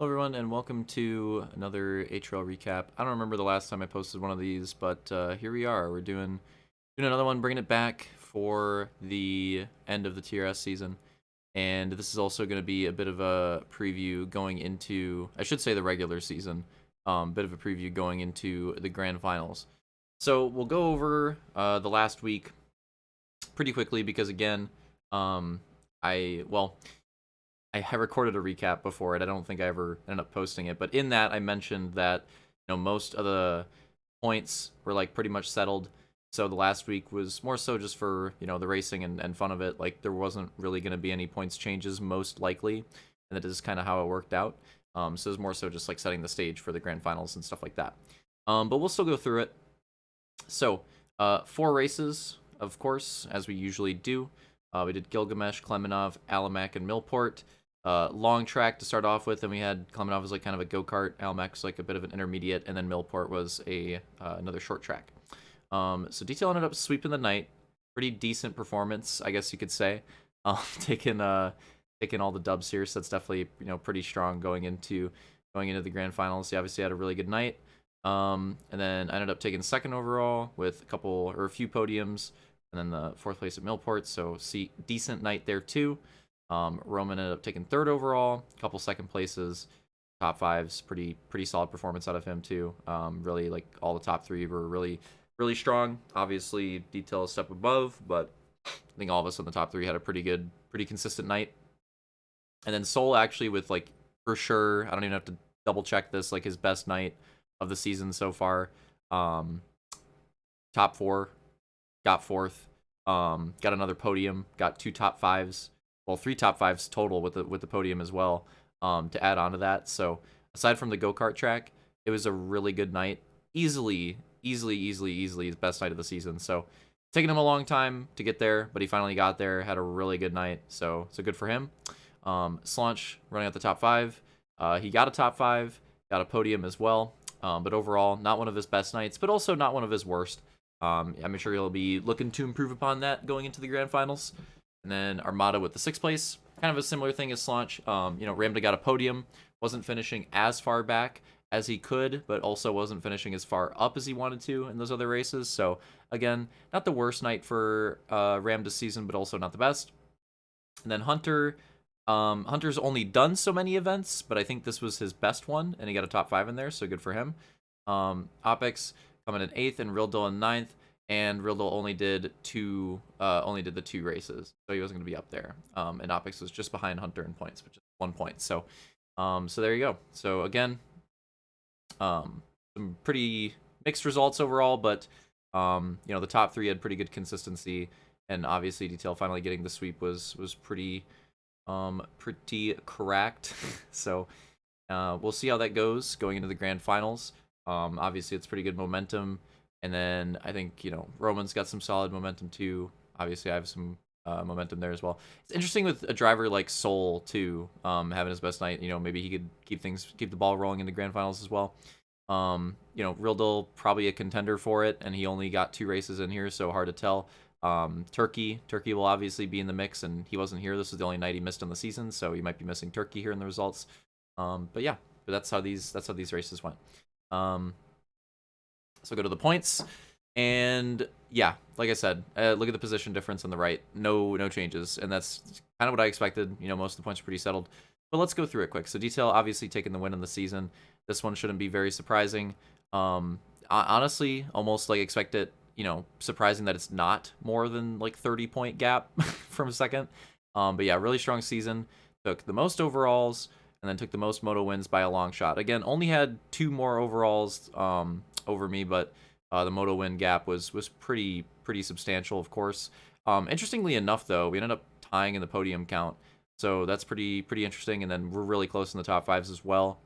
Hello everyone, and welcome to another HRL recap. I don't remember the last time I posted one of these, but here we are. We're doing another one, bringing it back for the end of the TRS season. And this is also going to be a bit of a preview going into, I should say, the regular season. Bit of a preview going into the grand finals. So we'll go over the last week pretty quickly because again, um, I have recorded a recap before it. I don't think I ever ended up posting it, but in that I mentioned that most of the points were like pretty much settled. So the last week was more so just for the racing and fun of it. Like there wasn't really going to be any points changes most likely, and that is kind of how it worked out. So it was more so just like setting the stage for the grand finals and stuff like that. But we'll still go through it. So 4 races, of course, as we usually do. We did Gilgamesh, Klemenov, Alamak, and Millport. Long track to start off with, and we had Klemenov as like kind of a go-kart, Alamak was like a bit of an intermediate, and then Millport was a another short track. So Detail ended up sweeping the night. Pretty decent performance, I guess you could say. Taking all the dubs here, so that's definitely pretty strong going into the grand finals. He obviously had a really good night. And then I ended up taking second overall with a few podiums, and then the fourth place at Millport. So decent night there too. Roman ended up taking third overall, a couple second places, top fives, pretty solid performance out of him too. Really like all the top three were really strong. Obviously, Detail a step above, but I think all of us in the top three had a pretty consistent night. And then Soul actually with like for sure, I don't even have to double check this, like his best night of the season so far. Um, Top four, got fourth, got another podium, got two top fives, well, three top fives total with the podium as well, to add on to that. So aside from the go-kart track, it was a really good night. Easily his best night of the season. So taking him a long time to get there, but he finally got there, had a really good night. So good for him. Slaunch running at the top five. He got a top five, got a podium as well. But overall, not one of his best nights, but also not one of his worst. I'm sure he'll be looking to improve upon that going into the grand finals. And then Armada with the sixth place, kind of a similar thing as Slaunch. Ramda got a podium, wasn't finishing as far back as he could, but also wasn't finishing as far up as he wanted to in those other races. So again, not the worst night for Ramda's season, but also not the best. And then Hunter, Hunter's only done so many events, but I think this was his best one, and he got a top five in there, so good for him. Opex coming in eighth, and Rildal in ninth, and Rildal only did the two races, so he wasn't going to be up there. And Opex was just behind Hunter in points, which is 1 point. So there you go. So again, some pretty mixed results overall, but the top three had pretty good consistency, and obviously Detail finally getting the sweep was pretty correct. So we'll see how that goes going into the grand finals. Obviously it's pretty good momentum, and then I think Roman's got some solid momentum too. Obviously I have some momentum there as well. It's interesting with a driver like Soul too, having his best night. Maybe he could keep the ball rolling in the grand finals as well. Rildal probably a contender for it, and he only got 2 races in here, so hard to tell. Turkey will obviously be in the mix, and he wasn't here. This was the only night he missed on the season, so he might be missing Turkey here in the results. But yeah, that's how these races went. So go to the points, and yeah, like I said, look at the position difference on the right. No changes, and that's kind of what I expected. Most of the points are pretty settled. But let's go through it quick. So Detail obviously taking the win in the season. This one shouldn't be very surprising. Honestly, almost like expect it. Surprising that it's not more than like 30-point gap from second. But yeah, really strong season. Took the most overalls, and then took the most moto wins by a long shot. Again, only had 2 more overalls over me, but the moto win gap was pretty substantial, of course. Interestingly enough, though, we ended up tying in the podium count, so that's pretty interesting. And then we're really close in the top fives as well.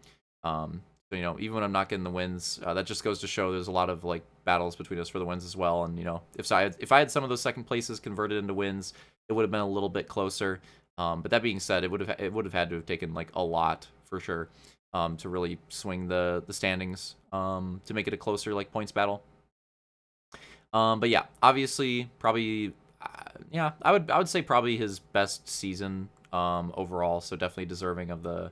So, even when I'm not getting the wins, that just goes to show there's a lot of like battles between us for the wins as well. And if I had some of those second places converted into wins, it would have been a little bit closer. But that being said, it would have had to have taken like a lot for sure, to really swing the standings, to make it a closer like points battle. But yeah, obviously probably, yeah, I would say probably his best season overall. So definitely deserving of the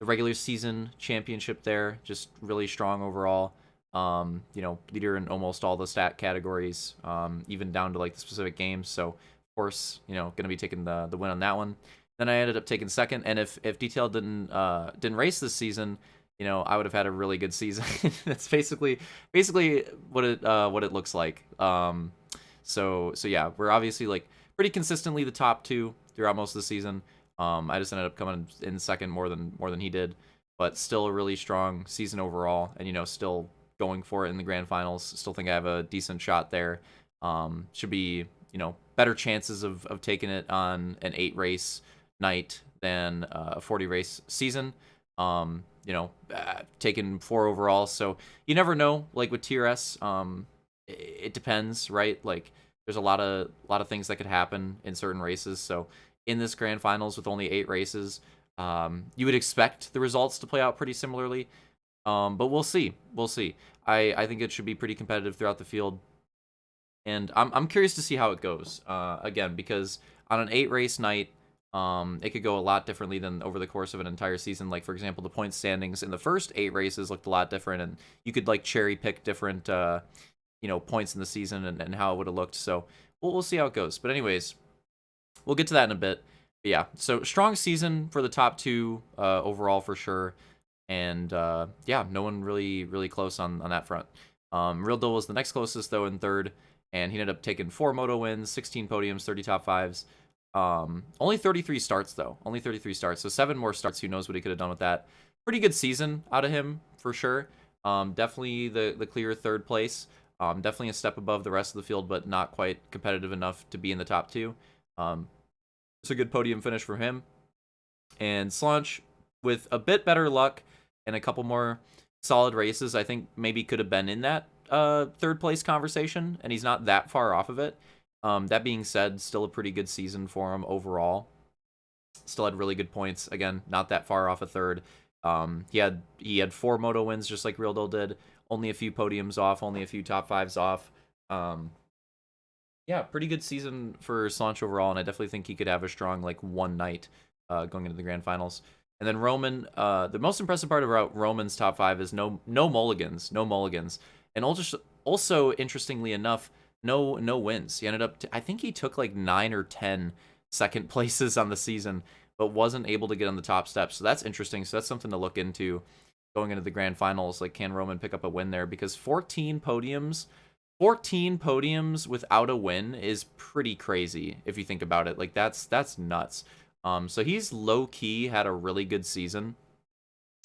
the regular season championship there, just really strong overall. Leader in almost all the stat categories, even down to like the specific games. So of course, going to be taking the win on that one. Then I ended up taking second, and if Detail didn't race this season, I would have had a really good season. That's basically what it looks like. So yeah, we're obviously like pretty consistently the top two throughout most of the season. I just ended up coming in second more than he did, but still a really strong season overall, and still going for it in the grand finals. Still think I have a decent shot there. Should be better chances of taking it on an 8 race night than a 40 race season. Taking 4 overall, so you never know. Like with TRS, it depends, right? Like there's a lot of things that could happen in certain races. So in this grand finals with only 8 races, you would expect the results to play out pretty similarly. But we'll see. I think it should be pretty competitive throughout the field, and I'm curious to see how it goes. Again, because on an 8 race night, it could go a lot differently than over the course of an entire season. Like for example, the point standings in the first 8 races looked a lot different, and you could like cherry pick different points in the season and how it would have looked. So we'll see how it goes. But anyways, we'll get to that in a bit. But yeah, so strong season for the top 2 overall for sure. And yeah, no one really close on that front. Real Deal was the next closest though in third, and he ended up taking 4 moto wins, 16 podiums, 30 top 5s. Only 33 starts though. Only 33 starts. So 7 more starts. Who knows what he could have done with that. Pretty good season out of him for sure. Definitely the clear third place. Definitely a step above the rest of the field, but not quite competitive enough to be in the top 2. It's a good podium finish for him. And Slunch, with a bit better luck and a couple more solid races, I think maybe could have been in that third place conversation, and he's not that far off of it. That being said, still a pretty good season for him overall. Still had really good points. Again, not that far off a third. He had 4 moto wins just like Real Deal did. Only a few podiums off, only a few top 5s off. Yeah, pretty good season for Slunch overall, and I definitely think he could have a strong like one night going into the grand finals. And then Roman, the most impressive part about Roman's top 5 is no mulligans, and also interestingly enough, no wins. He ended up, I think he took like 9 or 10 second places on the season, but wasn't able to get on the top steps. So that's interesting. So that's something to look into going into the grand finals. Like, can Roman pick up a win there? Because 14 podiums without a win is pretty crazy if you think about it. Like that's nuts. So he's low key had a really good season.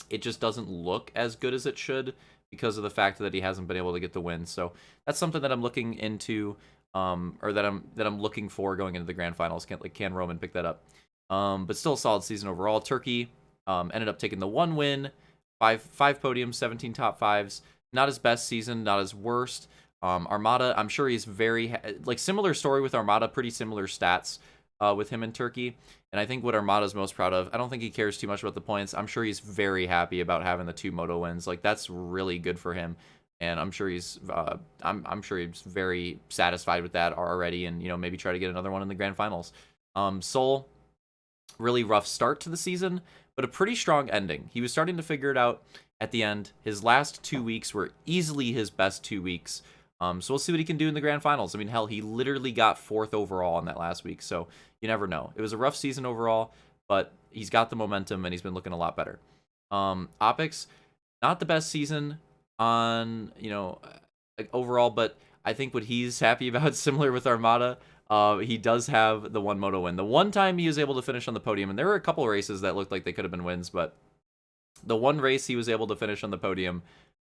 It just doesn't look as good as it should because of the fact that he hasn't been able to get the win. So that's something that I'm looking into, or that I'm looking for going into the grand finals. Can Roman pick that up? But still a solid season overall. Turkey ended up taking the 1 win, five podiums, 17 top 5s. Not his best season, not his worst. Armada, I'm sure he's very like similar story with Armada, pretty similar stats with him in Turkey. And I think what Armada's most proud of, I don't think he cares too much about the points. I'm sure he's very happy about having the 2 moto wins. Like that's really good for him, and I'm sure he's I'm sure he's very satisfied with that already, and maybe try to get another one in the grand finals. Soul, really rough start to the season, but a pretty strong ending. He was starting to figure it out at the end. His last 2 weeks were easily his best 2 weeks. So we'll see what he can do in the grand finals. I mean, hell, he literally got 4th overall in that last week, so you never know. It was a rough season overall, but he's got the momentum, and he's been looking a lot better. Opix, not the best season on, overall, but I think what he's happy about is similar with Armada. He does have the 1 moto win. The one time he was able to finish on the podium, and there were a couple of races that looked like they could have been wins, but the one race he was able to finish on the podium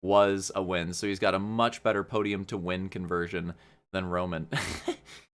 was a win. So he's got a much better podium to win conversion than Roman.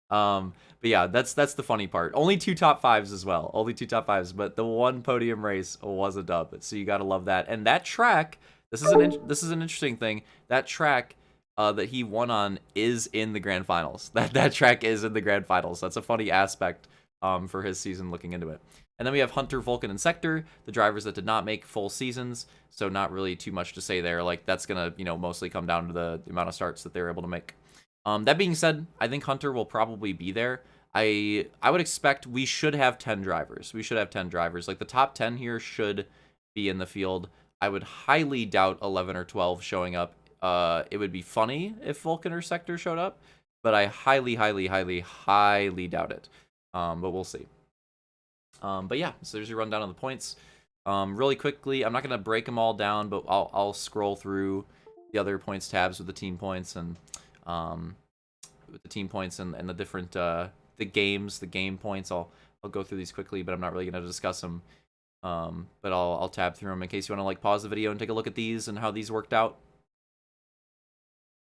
But yeah, that's the funny part. Only 2 top 5s as well. Only 2 top 5s, but the 1 podium race was a dub. So you got to love that. And that track, this is an interesting thing. That track that he won on is in the grand finals. That track is in the grand finals. That's a funny aspect for his season looking into it. And then we have Hunter, Vulcan, and Sector, the drivers that did not make full seasons, so not really too much to say there. Like, that's going to, mostly come down to the amount of starts that they were able to make. That being said, I think Hunter will probably be there. I would expect we should have 10 drivers. We should have 10 drivers. Like, the top 10 here should be in the field. I would highly doubt 11 or 12 showing up. It would be funny if Vulcan or Sector showed up, but I highly, highly, highly, highly doubt it. But we'll see. But yeah, so there's your rundown on the points. Really quickly, I'm not going to break them all down, but I'll scroll through the other points tabs with the team points and the different the game points. I'll go through these quickly, but I'm not really going to discuss them. But I'll tab through them in case you want to like pause the video and take a look at these and how these worked out.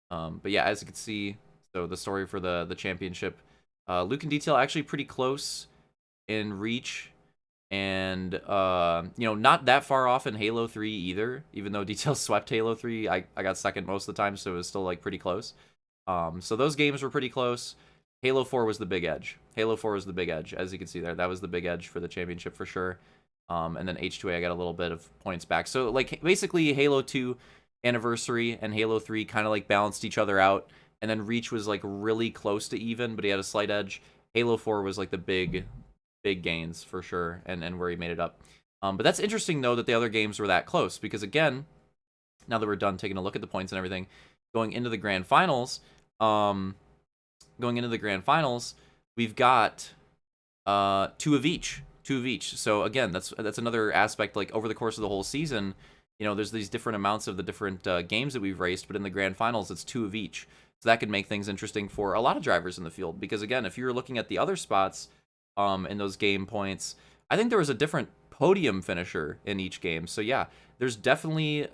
But yeah, as you can see, so the story for the championship, Luke and Detail actually pretty close in reach, and not that far off in Halo 3 either. Even though Detail swept Halo 3, I got second most of the time, so it was still like pretty close. So those games were pretty close. Halo 4 was the big edge. Halo 4 was the big edge, as you can see there. That was the big edge for the championship for sure. And then H2A, I got a little bit of points back. So like basically Halo 2 Anniversary and Halo 3 kind of like balanced each other out. And then Reach was like really close to even, but he had a slight edge. Halo 4 was like the big gains for sure, and where he made it up. But that's interesting though that the other games were that close, because again, now that we're done taking a look at the points and everything, going into the grand finals, we've got 2 of each. So again, that's another aspect. Like over the course of the whole season, there's these different amounts of the different games that we've raced, but in the grand finals, it's 2 of each. So that could make things interesting for a lot of drivers in the field, because again, if you're looking at the other spots in those game points, I think there was a different podium finisher in each game. So yeah, there's definitely a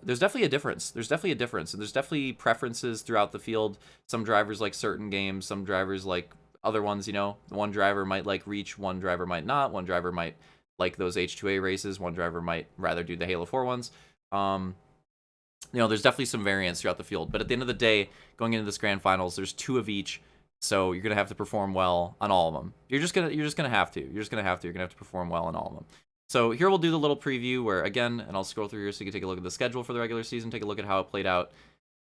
difference. And there's definitely preferences throughout the field. Some drivers like certain games, some drivers like other ones. One driver might like Reach, one driver might not. One driver might like those H2A races, one driver might rather do the Halo 4 ones. There's definitely some variance throughout the field, but at the end of the day, going into this grand finals, there's 2 of each. So you're gonna have to perform well on all of them. You're just gonna have to. You're gonna have to perform well on all of them. So here we'll do the little preview where, again, and I'll scroll through here so you can take a look at the schedule for the regular season, take a look at how it played out.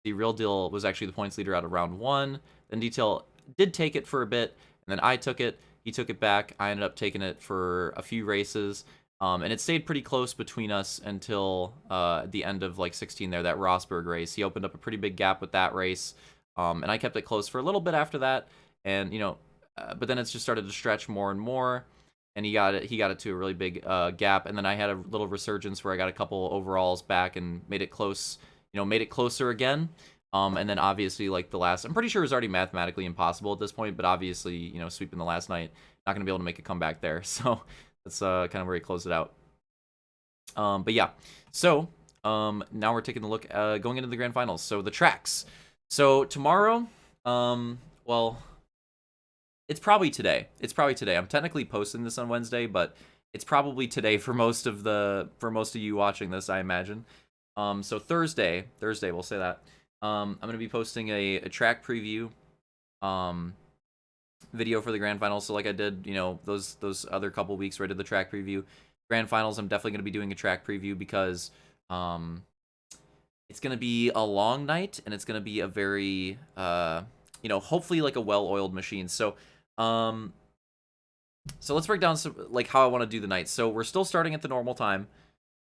The Real Deal was actually the points leader out of round 1. Then Detail did take it for a bit, and then I took it. He took it back. I ended up taking it for a few races. And it stayed pretty close between us until the end of like 16 there, that Rosberg race. He opened up a pretty big gap with that race. And I kept it close for a little bit after that, and but then it's just started to stretch more and more, and he got it to a really big gap, and then I had a little resurgence where I got a couple overalls back and made it close, made it closer again, and then obviously like the last, I'm pretty sure it was already mathematically impossible at this point, but obviously sweeping the last night, not gonna be able to make a comeback there, so that's kind of where he closed it out. But yeah, so now we're taking a look going into the grand finals. So the tracks. So tomorrow, well, it's probably today. I'm technically posting this on Wednesday, but it's probably today for most of you watching this, I imagine. So Thursday, we'll say that. I'm gonna be posting a track preview, video for the grand finals. So like I did, those other couple weeks where I did the track preview. Grand finals, I'm definitely gonna be doing a track preview because, it's going to be a long night, and it's going to be a very, hopefully like a well-oiled machine. So, so let's break down some, like how I want to do the night. So we're still starting at the normal time.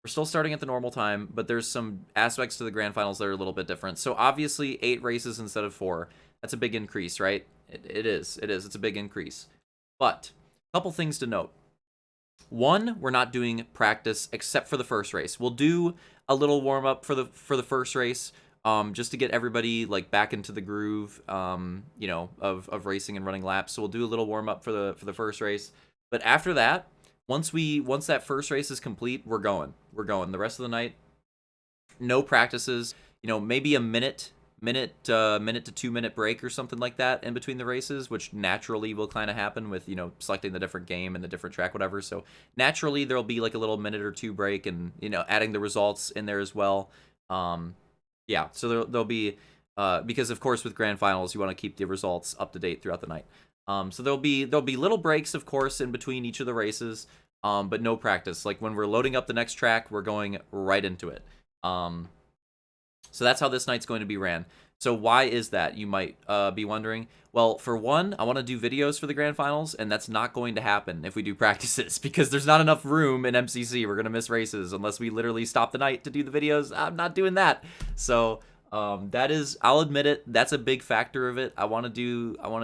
But there's some aspects to the grand finals that are a little bit different. So obviously 8 races instead of 4. That's a big increase, right? It is. It's a big increase. But a couple things to note. One, we're not doing practice except for the first race. We'll do a little warm up for the first race, just to get everybody like back into the groove, of racing and running laps. So we'll do a little warm up for the first race. But after that, once that first race is complete, we're going. The rest of the night, no practices. Maybe a minute to 2 minute break or something like that in between the races, which naturally will kind of happen with, selecting the different game and the different track, whatever. So naturally there'll be like a little minute or 2 break, and, adding the results in there as well. Yeah, so there'll be, because of course with grand finals, you want to keep the results up to date throughout the night. So there'll be little breaks, of course, in between each of the races, but no practice. Like when we're loading up the next track, we're going right into it. So that's how this night's going to be ran. So why is that, you might be wondering? Well, for one, I want to do videos for the grand finals, and that's not going to happen if we do practices, because there's not enough room in MCC. We're going to miss races unless we literally stop the night to do the videos. I'm not doing that. So that is, I'll admit it, that's a big factor of it. I want to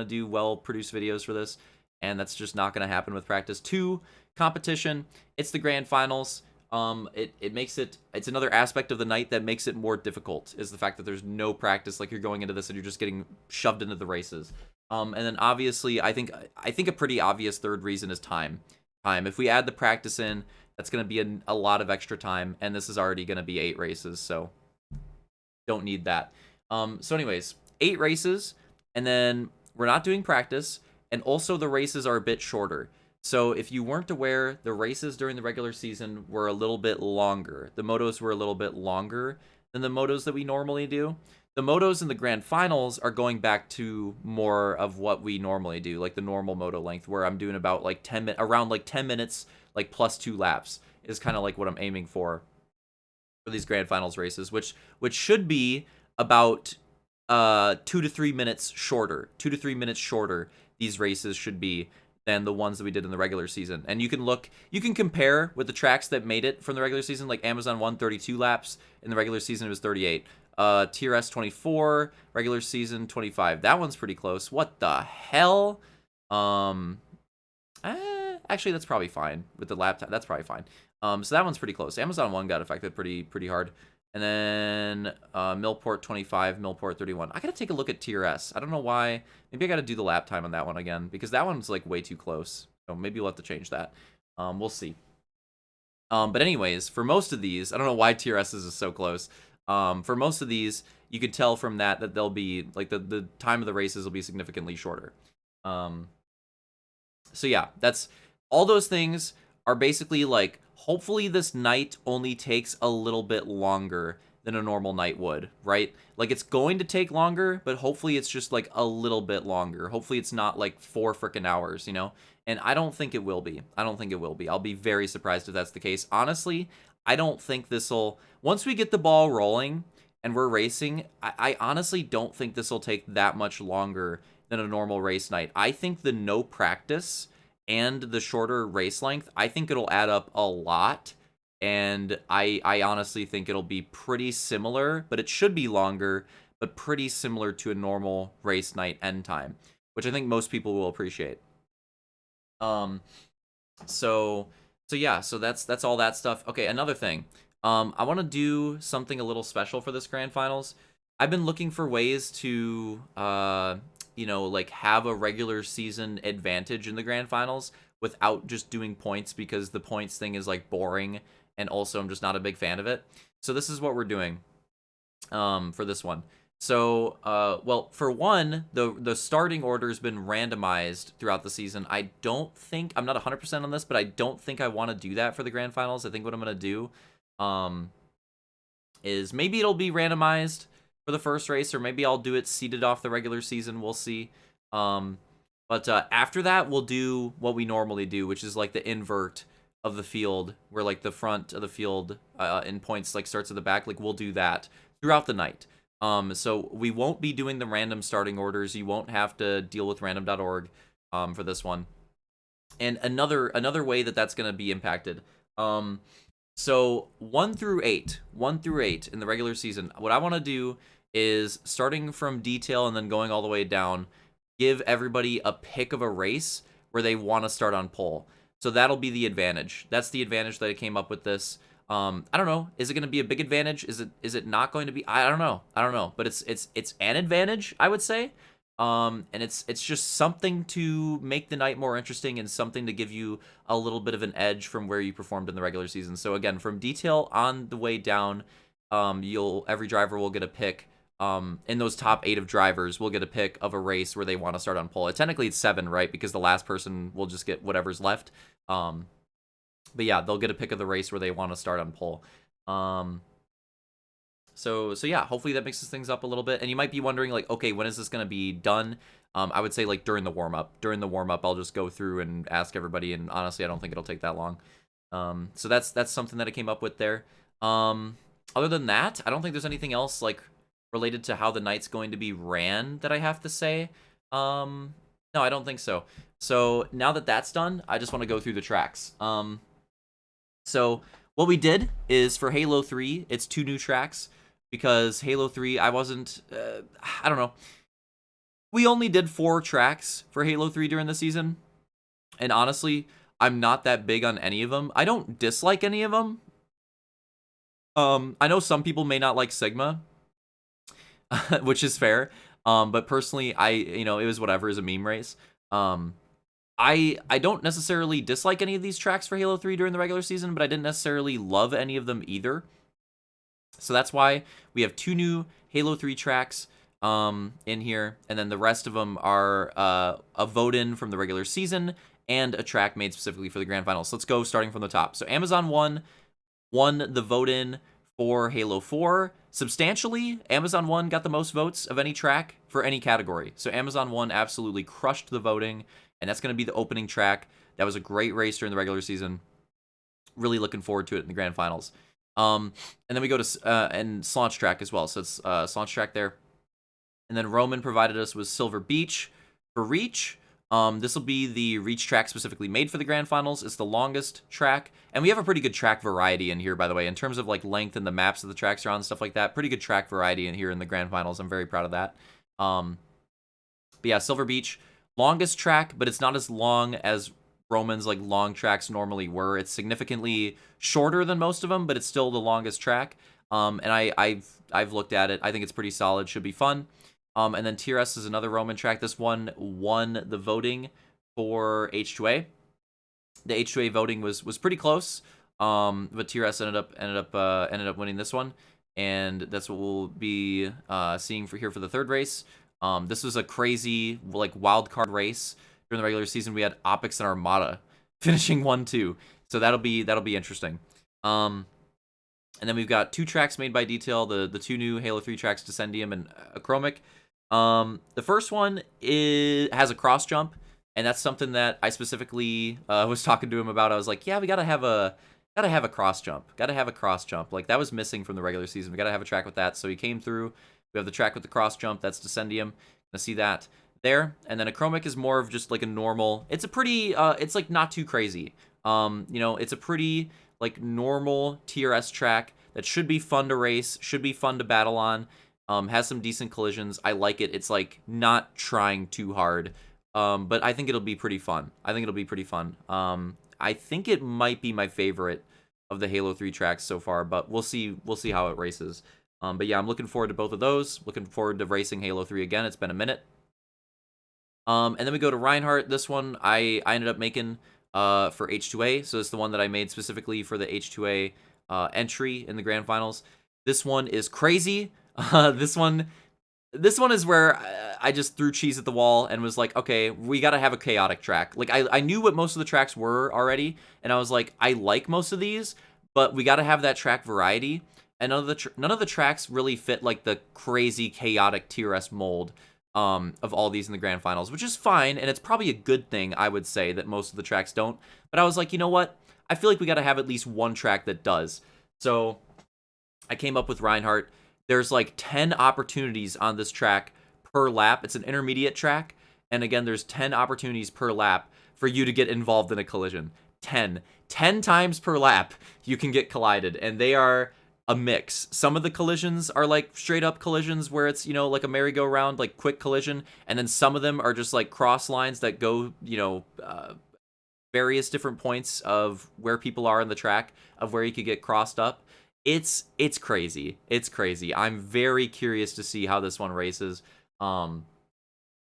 do well-produced videos for this, and that's just not going to happen with practice. Two, competition. It's the grand finals. It makes it's another aspect of the night that makes it more difficult, is the fact that there's no practice. Like, you're going into this and you're just getting shoved into the races. And then obviously I think a pretty obvious third reason is time. If we add the practice in, that's going to be a lot of extra time, and this is already going to be 8 races, so don't need that. So anyways, 8 races, and then we're not doing practice, and also the races are a bit shorter. So if you weren't aware, the races during the regular season were a little bit longer. The motos were a little bit longer than the motos that we normally do. The motos in the grand finals are going back to more of what we normally do, like the normal moto length, where I'm doing about like 10 around like 10 minutes, like plus 2 laps is kind of like what I'm aiming for these grand finals races, which should be about 2 to 3 minutes shorter. 2 to 3 minutes shorter these races should be than the ones that we did in the regular season. And you can compare with the tracks that made it from the regular season, like Amazon won 32 laps. In the regular season, it was 38. TRS 24, regular season 25. That one's pretty close. What the hell? Actually, that's probably fine with the lap time. That's probably fine. So that one's pretty close. Amazon 1 got affected pretty hard. And then Millport 25, Millport 31. I gotta take a look at TRS. I don't know why. Maybe I gotta do the lap time on that one again, because that one's like way too close. So maybe we'll have to change that. We'll see. But anyways, for most of these, I don't know why TRS is so close. For most of these, you could tell from that they'll be like the time of the races will be significantly shorter. So yeah, that's all those things are basically like, hopefully this night only takes a little bit longer than a normal night would, right? Like, it's going to take longer, but hopefully it's just like a little bit longer. Hopefully it's not like 4 freaking hours, you know? And I don't think it will be. I don't think it will be. I'll be very surprised if that's the case. Honestly, I don't think this'll, once we get the ball rolling and we're racing, I honestly don't think this will take that much longer than a normal race night. I think the no practice and the shorter race length, I think it'll add up a lot. And I honestly think it'll be pretty similar, but it should be longer, but pretty similar to a normal race night end time, which I think most people will appreciate. So yeah, so that's all that stuff. Okay, another thing. I want to do something a little special for this grand finals. I've been looking for ways to you know, like, have a regular season advantage in the grand finals without just doing points, because the points thing is like boring, and also I'm just not a big fan of it. So this is what we're doing for this one. So well, for one, the starting order has been randomized throughout the season. I'm not 100% on this, but I don't think I want to do that for the grand finals. I think what I'm going to do is maybe it'll be randomized for the first race, or maybe I'll do it seeded off the regular season. We'll see. But after that, we'll do what we normally do, which is like the invert of the field, where like the front of the field in points like starts at the back. Like, we'll do that throughout the night. So we won't be doing the random starting orders. You won't have to deal with random.org for this one. And another way that's going to be impacted. So 1 through 8 in the regular season, what I want to do is, starting from detail and then going all the way down, give everybody a pick of a race where they want to start on pole. So that'll be the advantage. That's the advantage that I came up with this. I don't know. Is it going to be a big advantage? Is it not going to be? I don't know. But it's an advantage, I would say. And it's just something to make the night more interesting, and something to give you a little bit of an edge from where you performed in the regular season. So again, from detail on the way down, every driver will get a pick. In those top 8 of drivers, we'll get a pick of a race where they want to start on pole. Technically it's 7, right? Because the last person will just get whatever's left. But yeah, they'll get a pick of the race where they want to start on pole. So yeah, hopefully that mixes things up a little bit. And you might be wondering, like, okay, when is this going to be done? I would say like during the warm-up. During the warm-up, I'll just go through and ask everybody, and honestly, I don't think it'll take that long. So that's something that I came up with there. Other than that, I don't think there's anything else like related to how the night's going to be ran that I have to say. No, I don't think so. So now that that's done, I just want to go through the tracks. So what we did is for Halo 3, it's 2 new tracks because Halo 3, I wasn't, I don't know. We only did 4 tracks for Halo 3 during the season. And honestly, I'm not that big on any of them. I don't dislike any of them. I know some people may not like Sigma, which is fair. But personally, it was whatever, is a meme race. I don't necessarily dislike any of these tracks for Halo 3 during the regular season, but I didn't necessarily love any of them either. So that's why we have 2 new Halo 3 tracks in here, and then the rest of them are a vote-in from the regular season and a track made specifically for the grand finals. So let's go starting from the top. So Amazon won the vote-in for Halo 4 substantially. Amazon 1 got the most votes of any track for any category. So Amazon 1 absolutely crushed the voting, and that's going to be the opening track. That was a great race during the regular season. Really looking forward to it in the grand finals. And then we go to and Slaunch track as well. So it's Slaunch track there. And then Roman provided us with Silver Beach for Reach. This will be the Reach track specifically made for the grand finals. It's the longest track, and we have a pretty good track variety in here, by the way, in terms of like length and the maps that the tracks are on and stuff like that. Pretty good track variety in here in the grand finals. I'm very proud of that. But yeah, Silver Beach, longest track, but it's not as long as Roman's like long tracks normally were. It's significantly shorter than most of them, but it's still the longest track. And I've looked at it. I think it's pretty solid. Should be fun. And then TRS is another Roman track. This one won the voting for H2A. The H2A voting was pretty close, but TRS ended up winning this one, and that's what we'll be seeing for the third race. This was a crazy like wild card race during the regular season. We had Opix and Armada finishing 1-2, so that'll be interesting. And then we've got 2 tracks made by Detail, the 2 new Halo 3 tracks, Descendium and Achromic. The first one has a cross jump, and that's something that I specifically was talking to him about. I was like, yeah, we gotta have a cross jump. Gotta have a cross jump. Like, that was missing from the regular season. We gotta have a track with that. So he came through. We have the track with the cross jump. That's Descendium. Gonna see that there. And then Achromic is more of just like a normal. It's a pretty. It's like not too crazy. It's a pretty like normal TRS track that should be fun to race. Should be fun to battle on. Has some decent collisions. I like it. It's like not trying too hard. But I think it'll be pretty fun. I think it might be my favorite of the Halo 3 tracks so far, but we'll see how it races. But yeah, I'm looking forward to both of those. Looking forward to racing Halo 3 again. It's been a minute. And then we go to Reinhardt. This one I ended up making for H2A. So it's the one that I made specifically for the H2A entry in the grand finals. This one is crazy. This one is where I just threw cheese at the wall and was like, okay, we got to have a chaotic track. Like, I knew what most of the tracks were already, and I was like, I like most of these, but we got to have that track variety. And none of the tracks really fit like the crazy chaotic TRS mold of all these in the grand finals, which is fine, and it's probably a good thing, I would say, that most of the tracks don't. But I was like, you know what? I feel like we got to have at least one track that does. So I came up with Reinhardt. There's like 10 opportunities on this track per lap. It's an intermediate track. And again, there's 10 opportunities per lap for you to get involved in a collision. 10 times per lap you can get collided. And they are a mix. Some of the collisions are like straight up collisions where it's, like a merry-go-round, like quick collision. And then some of them are just like cross lines that go, various different points of where people are in the track, of where you could get crossed up. It's crazy. It's crazy. I'm very curious to see how this one races. And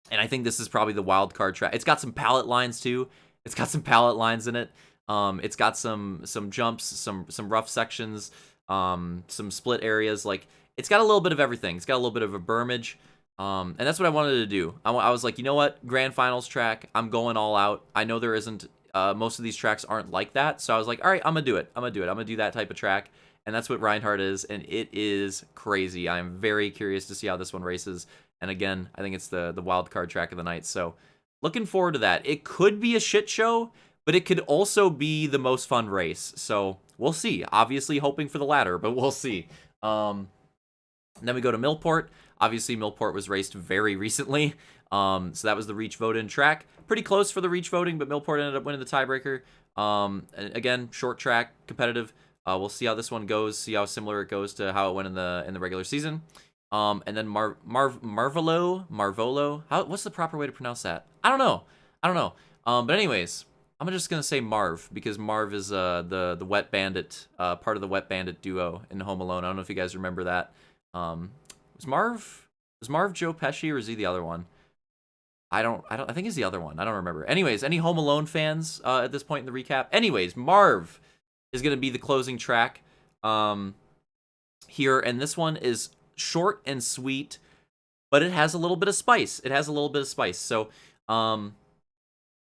I think this is probably the wild card track. It's got some pallet lines too. It's got some pallet lines in it. It's got some jumps, some rough sections, some split areas. Like, it's got a little bit of everything. It's got a little bit of a bermage. And that's what I wanted to do. I was like, you know what? Grand finals track. I'm going all out. I know there isn't. Most of these tracks aren't like that. So I was like, all right, I'm gonna do it. I'm gonna do that type of track. And that's what Reinhardt is, and it is crazy. I'm very curious to see how this one races. And again, I think it's the wild card track of the night. So looking forward to that. It could be a shit show, but it could also be the most fun race. So we'll see. Obviously hoping for the latter, but we'll see. And then we go to Millport. Obviously, Millport was raced very recently. So that was the Reach vote-in track. Pretty close for the Reach voting, but Millport ended up winning the tiebreaker. And again, short track, competitive. We'll see how this one goes. See how similar it goes to how it went in the regular season. And then Marvolo. What's the proper way to pronounce that? I don't know. But anyways, I'm just gonna say Marv because Marv is the Wet Bandit, part of the Wet Bandit duo in Home Alone. I don't know if you guys remember that. Was Marv Joe Pesci or is he the other one? I think he's the other one. I don't remember. Anyways, any Home Alone fans at this point in the recap? Anyways, Marv is going to be the closing track here, and this one is short and sweet, but it has a little bit of spice. So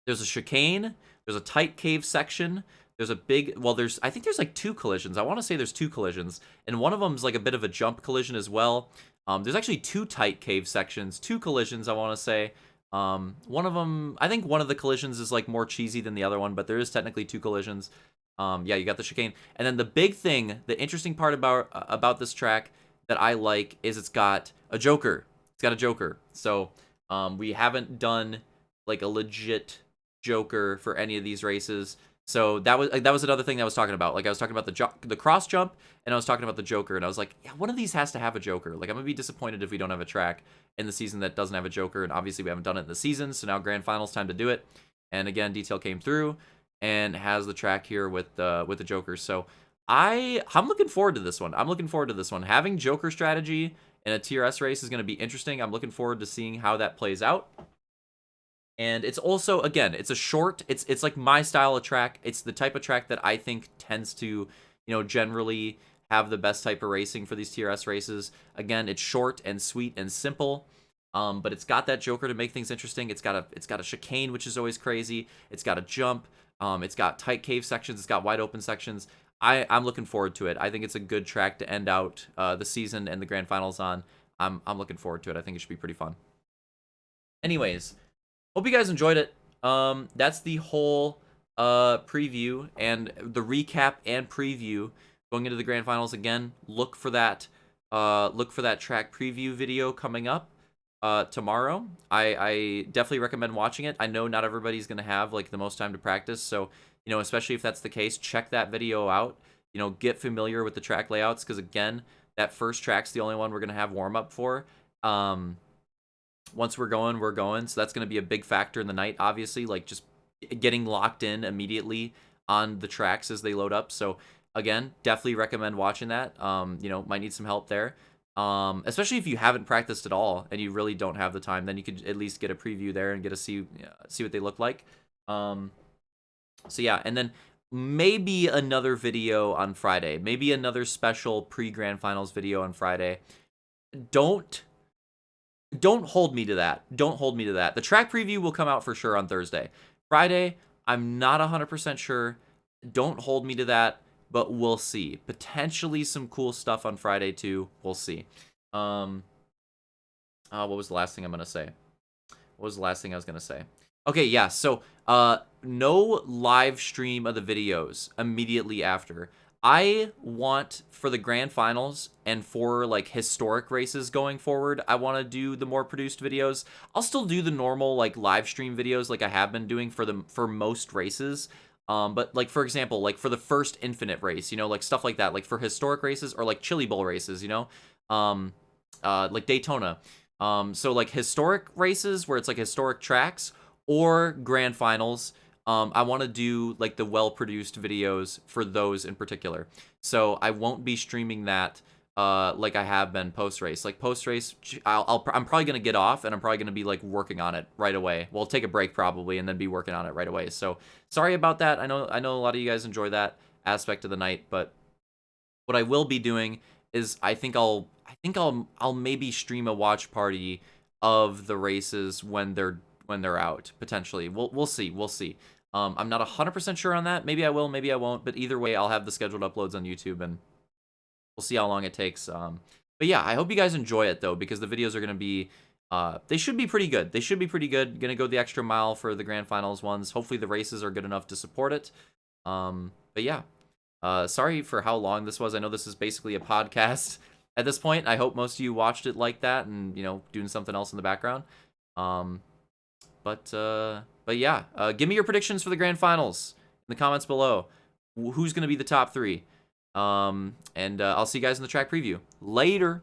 there's a chicane, there's a tight cave section, there's a big, I think there's like 2 collisions. I want to say there's 2 collisions, and one of them's like a bit of a jump collision as well. There's actually 2 tight cave sections, 2 collisions, I want to say. One of them, I think one of the collisions is like more cheesy than the other one, but there is technically 2 collisions. Yeah, you got the chicane. And then the big thing, the interesting part about this track that I like is it's got a joker. It's got a joker. So, we haven't done like a legit joker for any of these races. So that was another thing that I was talking about. Like I was talking about the cross jump, and I was talking about the joker, and I was like, yeah, one of these has to have a joker. Like I'm gonna be disappointed if we don't have a track in the season that doesn't have a joker, and obviously we haven't done it in the season, so now grand finals time to do it. And again, Detail came through and has the track here with the joker. So I'm looking forward to this one. Having joker strategy in a TRS race is going to be interesting. I'm looking forward to seeing how that plays out. And it's also, again, it's a short, it's like my style of track. It's the type of track that I think tends to, generally have the best type of racing for these TRS races. Again, it's short and sweet and simple, but it's got that joker to make things interesting. It's got a chicane, which is always crazy. It's got a jump. It's got tight cave sections. It's got wide open sections. I'm looking forward to it. I think it's a good track to end out the season and the grand finals on. I'm looking forward to it. I think it should be pretty fun. Anyways, hope you guys enjoyed it. That's the whole preview and the recap and preview going into the grand finals. Again, look for that track preview video coming up tomorrow. I definitely recommend watching it. I know not everybody's gonna have like the most time to practice, so especially if that's the case, check that video out. Get familiar with the track layouts, because again, that first track's the only one we're gonna have warm up for. Once we're going. So that's going to be a big factor in the night, obviously, like just getting locked in immediately on the tracks as they load up. So again, definitely recommend watching that. Might need some help there. Especially if you haven't practiced at all and you really don't have the time, then you could at least get a preview there and get to see what they look like. So yeah, and then maybe another video on Friday, maybe another special pre-grand finals video on Friday. Don't hold me to that. The track preview will come out for sure on Thursday. Friday, I'm not 100% sure. Don't hold me to that, but we'll see. Potentially some cool stuff on Friday too. We'll see. What was the last thing I'm going to say? Okay, yeah, so no live stream of the videos immediately after. I want, for the grand finals and for like historic races going forward, I want to do the more produced videos. I'll still do the normal like live stream videos like I have been doing for most races. But like, for example, like for the first Infinite race, like stuff like that, like for historic races or like Chili Bowl races, like Daytona. So like historic races where it's like historic tracks or grand finals. I want to do like the well-produced videos for those in particular. So I won't be streaming that like I have been post-race. Like post-race, I'm probably going to get off and I'm probably going to be like working on it right away. Well, take a break probably and then be working on it right away. So sorry about that. I know a lot of you guys enjoy that aspect of the night, but what I will be doing is I think I'll maybe stream a watch party of the races when they're out, potentially. We'll see. I'm not 100% sure on that. Maybe I will, maybe I won't. But either way, I'll have the scheduled uploads on YouTube, and we'll see how long it takes. But yeah, I hope you guys enjoy it, though, because the videos are going to be... they should be pretty good. Going to go the extra mile for the grand finals ones. Hopefully the races are good enough to support it. But yeah. Sorry for how long this was. I know this is basically a podcast. at this point, I hope most of you watched it like that and, you know, doing something else in the background. But yeah, give me your predictions for the grand finals in the comments below. Who's going to be the top 3? And I'll see you guys in the track preview. Later.